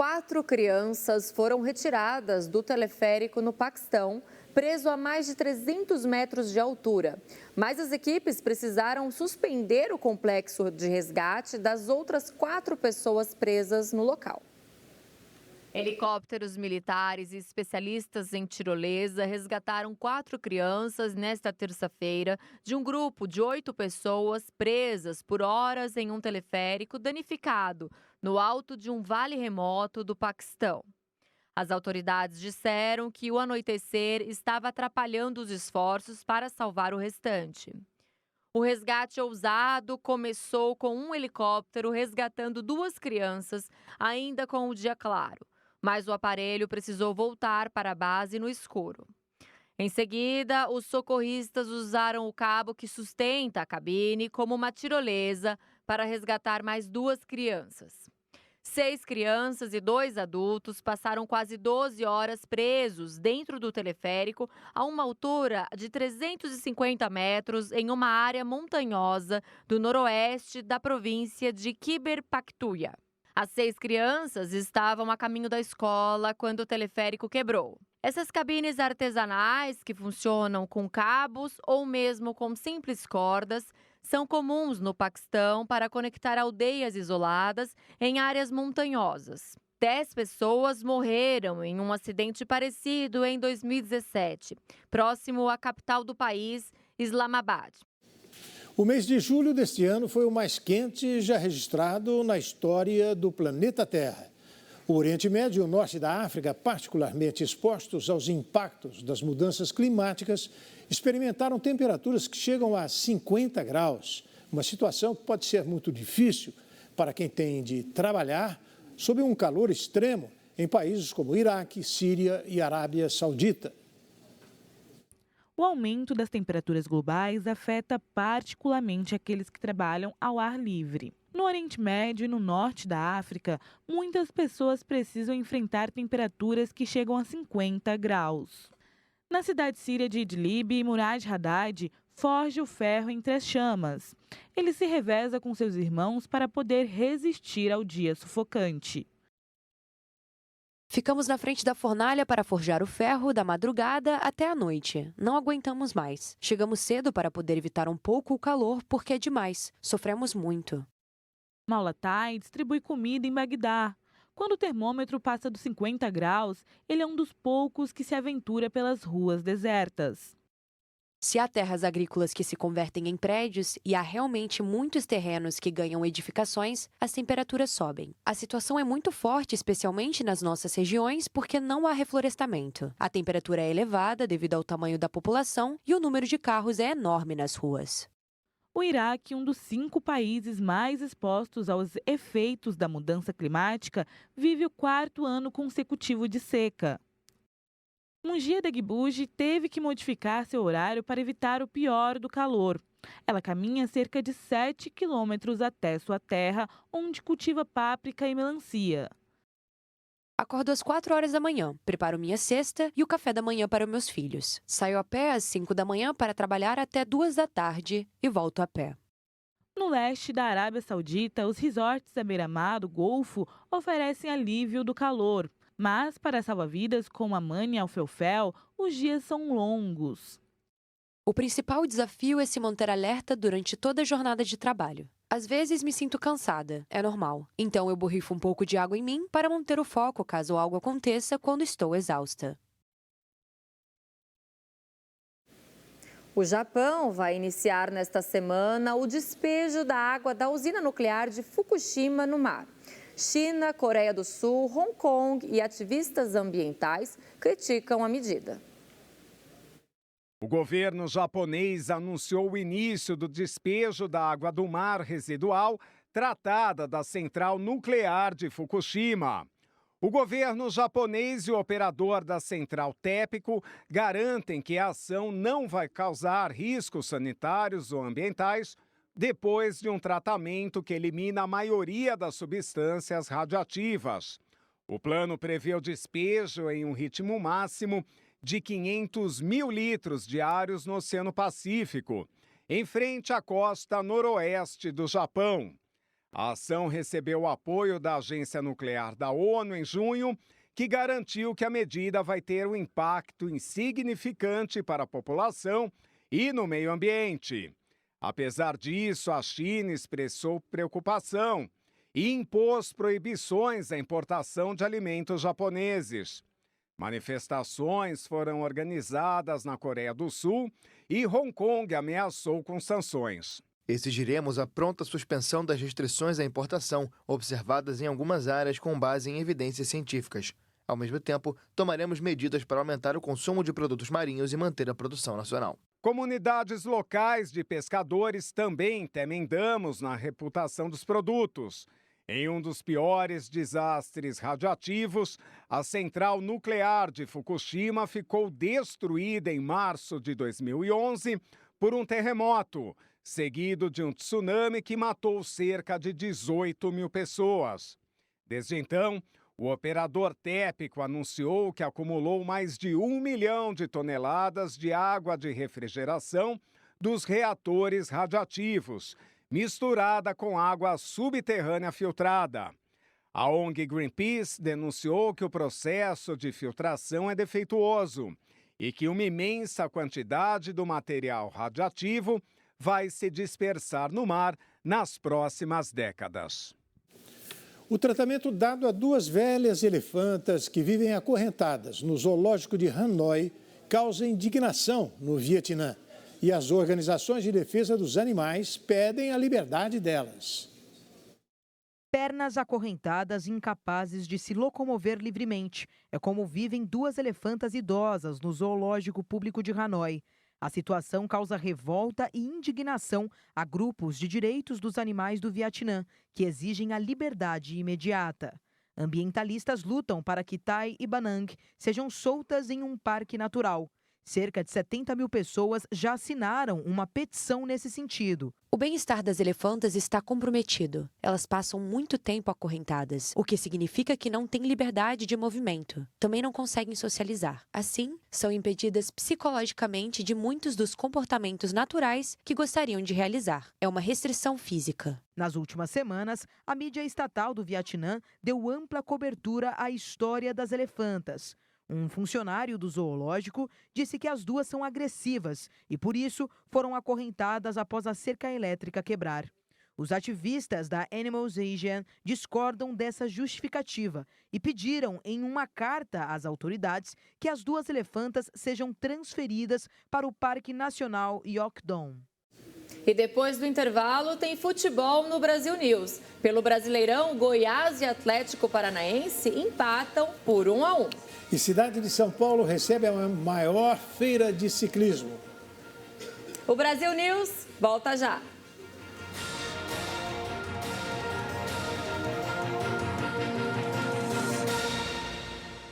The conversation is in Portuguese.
4 crianças foram retiradas do teleférico no Paquistão, preso a mais de 300 metros de altura. Mas as equipes precisaram suspender o complexo de resgate das outras 4 pessoas presas no local. Helicópteros militares e especialistas em tirolesa resgataram 4 crianças nesta terça-feira de um grupo de 8 pessoas presas por horas em um teleférico danificado no alto de um vale remoto do Paquistão. As autoridades disseram que o anoitecer estava atrapalhando os esforços para salvar o restante. O resgate ousado começou com um helicóptero resgatando 2 crianças, ainda com o dia claro. Mas o aparelho precisou voltar para a base no escuro. Em seguida, os socorristas usaram o cabo que sustenta a cabine como uma tirolesa para resgatar mais 2 crianças. 6 crianças e 2 adultos passaram quase 12 horas presos dentro do teleférico a uma altura de 350 metros em uma área montanhosa do noroeste da província de Khyber Pakhtunkhwa. As 6 crianças estavam a caminho da escola quando o teleférico quebrou. Essas cabines artesanais, que funcionam com cabos ou mesmo com simples cordas, são comuns no Paquistão para conectar aldeias isoladas em áreas montanhosas. 10 pessoas morreram em um acidente parecido em 2017, próximo à capital do país, Islamabad. O mês de julho deste ano foi o mais quente já registrado na história do planeta Terra. O Oriente Médio e o Norte da África, particularmente expostos aos impactos das mudanças climáticas, experimentaram temperaturas que chegam a 50 graus, uma situação que pode ser muito difícil para quem tem de trabalhar sob um calor extremo em países como Iraque, Síria e Arábia Saudita. O aumento das temperaturas globais afeta particularmente aqueles que trabalham ao ar livre. No Oriente Médio e no Norte da África, muitas pessoas precisam enfrentar temperaturas que chegam a 50 graus. Na cidade síria de Idlib, Murad Haddad forja o ferro entre as chamas. Ele se reveza com seus irmãos para poder resistir ao dia sufocante. Ficamos na frente da fornalha para forjar o ferro da madrugada até a noite. Não aguentamos mais. Chegamos cedo para poder evitar um pouco o calor, porque é demais. Sofremos muito. Maulatai distribui comida em Bagdá. Quando o termômetro passa dos 50 graus, ele é um dos poucos que se aventura pelas ruas desertas. Se há terras agrícolas que se convertem em prédios e há realmente muitos terrenos que ganham edificações, as temperaturas sobem. A situação é muito forte, especialmente nas nossas regiões, porque não há reflorestamento. A temperatura é elevada devido ao tamanho da população e o número de carros é enorme nas ruas. O Iraque, um dos 5 países mais expostos aos efeitos da mudança climática, vive o 4º ano consecutivo de seca. Mungia Degbuji teve que modificar seu horário para evitar o pior do calor. Ela caminha cerca de 7 quilômetros até sua terra, onde cultiva páprica e melancia. Acordo às 4 horas da manhã, preparo minha cesta e o café da manhã para meus filhos. Saio a pé às 5 da manhã para trabalhar até 2 da tarde e volto a pé. No leste da Arábia Saudita, os resorts à beira-mar do Golfo oferecem alívio do calor. Mas, para salva-vidas como a Mani Alfelfel, os dias são longos. O principal desafio é se manter alerta durante toda a jornada de trabalho. Às vezes me sinto cansada, é normal. Então eu borrifo um pouco de água em mim para manter o foco caso algo aconteça quando estou exausta. O Japão vai iniciar nesta semana o despejo da água da usina nuclear de Fukushima no mar. China, Coreia do Sul, Hong Kong e ativistas ambientais criticam a medida. O governo japonês anunciou o início do despejo da água do mar residual tratada da central nuclear de Fukushima. O governo japonês e o operador da central TEPCO garantem que a ação não vai causar riscos sanitários ou ambientais depois de um tratamento que elimina a maioria das substâncias radioativas. O plano prevê o despejo em um ritmo máximo de 500 mil litros diários no Oceano Pacífico, em frente à costa noroeste do Japão. A ação recebeu o apoio da Agência Nuclear da ONU em junho, que garantiu que a medida vai ter um impacto insignificante para a população e no meio ambiente. Apesar disso, a China expressou preocupação e impôs proibições à importação de alimentos japoneses. Manifestações foram organizadas na Coreia do Sul e Hong Kong ameaçou com sanções. Exigiremos a pronta suspensão das restrições à importação, observadas em algumas áreas com base em evidências científicas. Ao mesmo tempo, tomaremos medidas para aumentar o consumo de produtos marinhos e manter a produção nacional. Comunidades locais de pescadores também temem danos na reputação dos produtos. Em um dos piores desastres radioativos, a central nuclear de Fukushima ficou destruída em março de 2011 por um terremoto, seguido de um tsunami que matou cerca de 18 mil pessoas. Desde então, o operador TEPCO anunciou que acumulou mais de 1 milhão de toneladas de água de refrigeração dos reatores radioativos, misturada com água subterrânea filtrada. A ONG Greenpeace denunciou que o processo de filtração é defeituoso e que uma imensa quantidade do material radioativo vai se dispersar no mar nas próximas décadas. O tratamento dado a 2 velhas elefantas que vivem acorrentadas no zoológico de Hanoi causa indignação no Vietnã. E as organizações de defesa dos animais pedem a liberdade delas. Pernas acorrentadas e incapazes de se locomover livremente. É como vivem 2 elefantas idosas no zoológico público de Hanoi. A situação causa revolta e indignação a grupos de direitos dos animais do Vietnã, que exigem a liberdade imediata. Ambientalistas lutam para que Tai e Banang sejam soltas em um parque natural. Cerca de 70 mil pessoas já assinaram uma petição nesse sentido. O bem-estar das elefantas está comprometido. Elas passam muito tempo acorrentadas, o que significa que não têm liberdade de movimento. Também não conseguem socializar. Assim, são impedidas psicologicamente de muitos dos comportamentos naturais que gostariam de realizar. É uma restrição física. Nas últimas semanas, a mídia estatal do Vietnã deu ampla cobertura à história das elefantas. Um funcionário do zoológico disse que as 2 são agressivas e, por isso, foram acorrentadas após a cerca elétrica quebrar. Os ativistas da Animals Asian discordam dessa justificativa e pediram em uma carta às autoridades que as 2 elefantas sejam transferidas para o Parque Nacional Yok Dong. E depois do intervalo tem futebol no Brasil News. Pelo Brasileirão, Goiás e Atlético Paranaense empatam por 1-1. E cidade de São Paulo recebe a maior feira de ciclismo. O Brasil News volta já.